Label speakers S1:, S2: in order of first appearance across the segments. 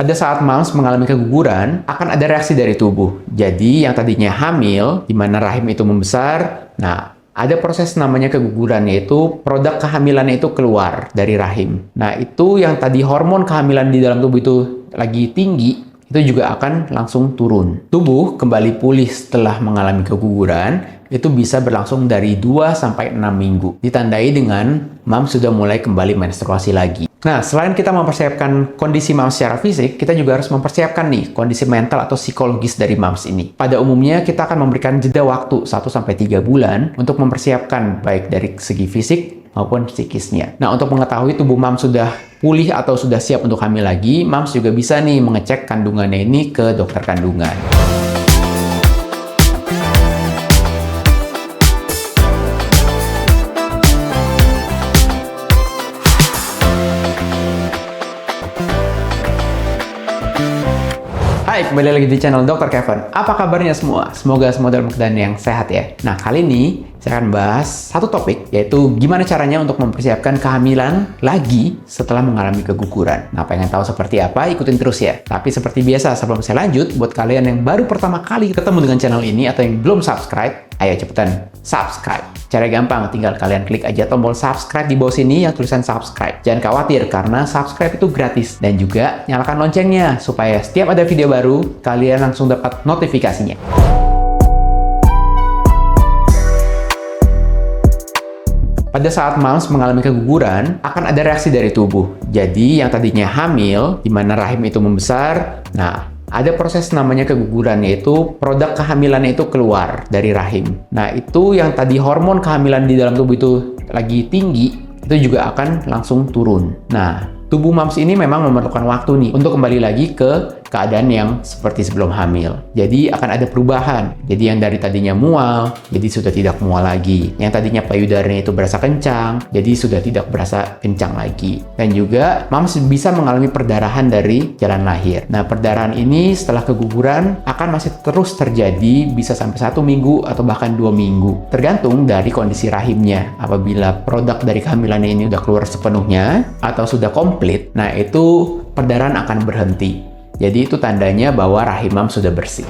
S1: Pada saat moms mengalami keguguran, akan ada reaksi dari tubuh. Jadi, yang tadinya hamil, di mana rahim itu membesar, ada proses namanya keguguran, yaitu produk kehamilannya itu keluar dari rahim. Nah, itu yang tadi hormon kehamilan di dalam tubuh itu lagi tinggi, itu juga akan langsung turun. Tubuh kembali pulih setelah mengalami keguguran, itu bisa berlangsung dari 2-6 minggu. Ditandai dengan moms sudah mulai kembali menstruasi lagi. Nah, selain kita mempersiapkan kondisi moms secara fisik, kita juga harus mempersiapkan nih kondisi mental atau psikologis dari moms ini. Pada umumnya, kita akan memberikan jeda waktu 1-3 bulan untuk mempersiapkan baik dari segi fisik maupun psikisnya. Nah, untuk mengetahui tubuh moms sudah pulih atau sudah siap untuk hamil lagi, moms juga bisa nih mengecek kandungannya ini ke dokter kandungan. Hai, kembali lagi di channel Dr. Kevin. Apa kabarnya semua? Semoga semua dalam keadaan yang sehat ya. Nah, kali ini saya akan bahas satu topik, yaitu gimana caranya untuk mempersiapkan kehamilan lagi setelah mengalami keguguran. Nah, pengen tahu seperti apa? Ikutin terus ya. Tapi seperti biasa, sebelum saya lanjut, buat kalian yang baru pertama kali ketemu dengan channel ini atau yang belum subscribe, ayo cepetan subscribe. Cara gampang, tinggal kalian klik aja tombol subscribe di bawah sini yang tulisan subscribe. Jangan khawatir, karena subscribe itu gratis. Dan juga nyalakan loncengnya, supaya setiap ada video baru, kalian langsung dapat notifikasinya. Pada saat moms mengalami keguguran, akan ada reaksi dari tubuh. Jadi, yang tadinya hamil, di mana rahim itu membesar, ada proses namanya keguguran, yaitu produk kehamilannya itu keluar dari rahim. Nah, itu yang tadi hormon kehamilan di dalam tubuh itu lagi tinggi, itu juga akan langsung turun. Nah, tubuh moms ini memang memerlukan waktu nih untuk kembali lagi ke keadaan yang seperti sebelum hamil. Jadi akan ada perubahan. Jadi yang dari tadinya mual, jadi sudah tidak mual lagi. Yang tadinya payudaranya itu berasa kencang, jadi sudah tidak berasa kencang lagi. Dan juga moms bisa mengalami perdarahan dari jalan lahir. Nah, perdarahan ini setelah keguguran akan masih terus terjadi, bisa sampai 1 minggu atau bahkan 2 minggu. Tergantung dari kondisi rahimnya. Apabila produk dari kehamilannya ini udah keluar sepenuhnya atau sudah komplit, nah itu perdarahan akan berhenti. Jadi itu tandanya bahwa rahim moms sudah bersih.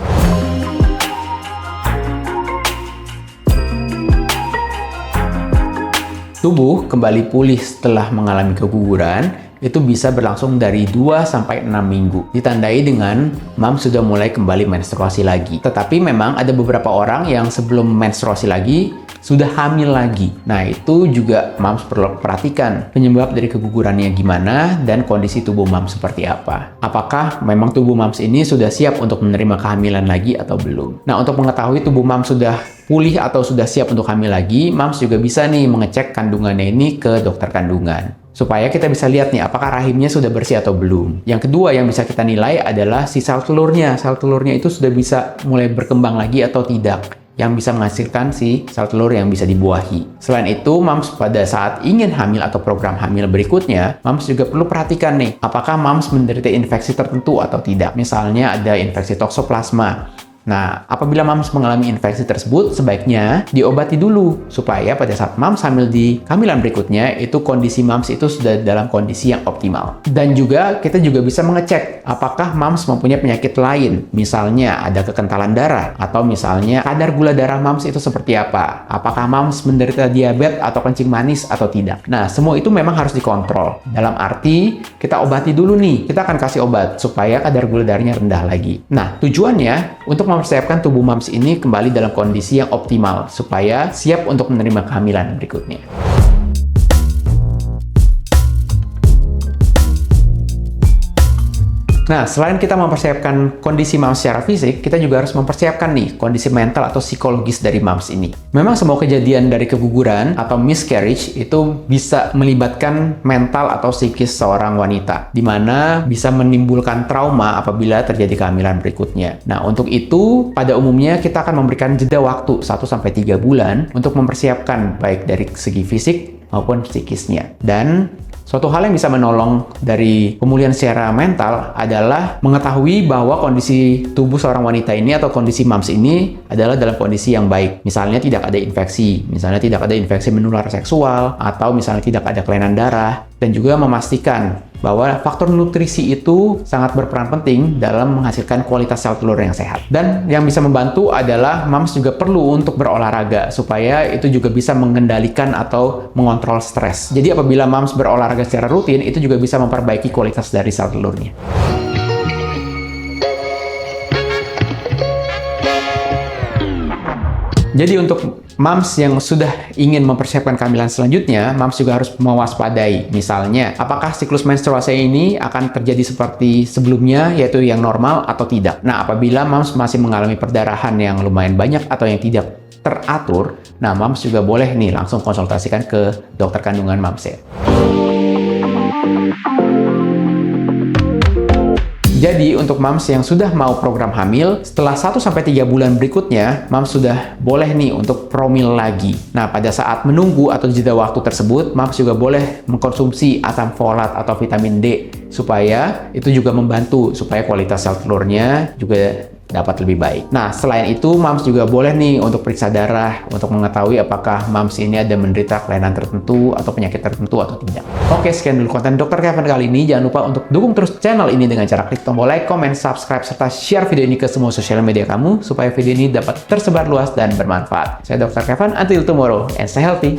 S1: Tubuh kembali pulih setelah mengalami keguguran, itu bisa berlangsung dari 2-6 minggu. Ditandai dengan moms sudah mulai kembali menstruasi lagi. Tetapi memang ada beberapa orang yang sebelum menstruasi lagi, sudah hamil lagi. Nah, itu juga moms perlu perhatikan penyebab dari kegugurannya gimana dan kondisi tubuh moms seperti apa. Apakah memang tubuh moms ini sudah siap untuk menerima kehamilan lagi atau belum? Nah, untuk mengetahui tubuh moms sudah pulih atau sudah siap untuk hamil lagi, moms juga bisa nih mengecek kandungannya ini ke dokter kandungan. Supaya kita bisa lihat nih, apakah rahimnya sudah bersih atau belum. Yang kedua yang bisa kita nilai adalah si sel telurnya. Sel telurnya itu sudah bisa mulai berkembang lagi atau tidak, yang bisa menghasilkan si sel telur yang bisa dibuahi. Selain itu, moms pada saat ingin hamil atau program hamil berikutnya, moms juga perlu perhatikan nih, apakah moms menderita infeksi tertentu atau tidak. Misalnya ada infeksi toksoplasma. Nah, apabila moms mengalami infeksi tersebut, sebaiknya diobati dulu supaya pada saat moms hamil di kehamilan berikutnya, itu kondisi moms itu sudah dalam kondisi yang optimal. Dan juga kita juga bisa mengecek apakah moms mempunyai penyakit lain, misalnya ada kekentalan darah, atau misalnya kadar gula darah moms itu seperti apa, apakah moms menderita diabetes atau kencing manis atau tidak. Nah, semua itu memang harus dikontrol. Dalam arti, kita obati dulu nih, kita akan kasih obat supaya kadar gula darahnya rendah lagi. Nah, tujuannya untuk mempersiapkan tubuh moms ini kembali dalam kondisi yang optimal supaya siap untuk menerima kehamilan berikutnya. Nah, selain kita mempersiapkan kondisi moms secara fisik, kita juga harus mempersiapkan nih kondisi mental atau psikologis dari moms ini. Memang semua kejadian dari keguguran atau miscarriage itu bisa melibatkan mental atau psikis seorang wanita, di mana bisa menimbulkan trauma apabila terjadi kehamilan berikutnya. Nah, untuk itu, pada umumnya kita akan memberikan jeda waktu 1-3 bulan untuk mempersiapkan baik dari segi fisik maupun psikisnya. Dan suatu hal yang bisa menolong dari pemulihan secara mental adalah mengetahui bahwa kondisi tubuh seorang wanita ini atau kondisi moms ini adalah dalam kondisi yang baik. Misalnya tidak ada infeksi, misalnya tidak ada infeksi menular seksual, atau misalnya tidak ada kelainan darah, dan juga memastikan bahwa faktor nutrisi itu sangat berperan penting dalam menghasilkan kualitas sel telur yang sehat. Dan yang bisa membantu adalah moms juga perlu untuk berolahraga supaya itu juga bisa mengendalikan atau mengontrol stres. Jadi apabila moms berolahraga secara rutin, itu juga bisa memperbaiki kualitas dari sel telurnya. Jadi untuk moms yang sudah ingin mempersiapkan kehamilan selanjutnya, moms juga harus mewaspadai. Misalnya, apakah siklus menstruasi ini akan terjadi seperti sebelumnya, yaitu yang normal atau tidak. Nah, apabila moms masih mengalami perdarahan yang lumayan banyak atau yang tidak teratur, nah moms juga boleh nih langsung konsultasikan ke dokter kandungan moms ya. Jadi, untuk moms yang sudah mau program hamil, setelah 1-3 bulan berikutnya, moms sudah boleh nih untuk promil lagi. Nah, pada saat menunggu atau jeda waktu tersebut, moms juga boleh mengkonsumsi asam folat atau vitamin D, supaya itu juga membantu, supaya kualitas sel telurnya juga dapat lebih baik. Nah, selain itu, moms juga boleh nih untuk periksa darah untuk mengetahui apakah moms ini ada menderita kelainan tertentu atau penyakit tertentu atau tidak. Oke, sekian dulu konten Dr. Kevin kali ini. Jangan lupa untuk dukung terus channel ini dengan cara klik tombol like, comment, subscribe, serta share video ini ke semua sosial media kamu supaya video ini dapat tersebar luas dan bermanfaat. Saya Dr. Kevin, until tomorrow and stay healthy.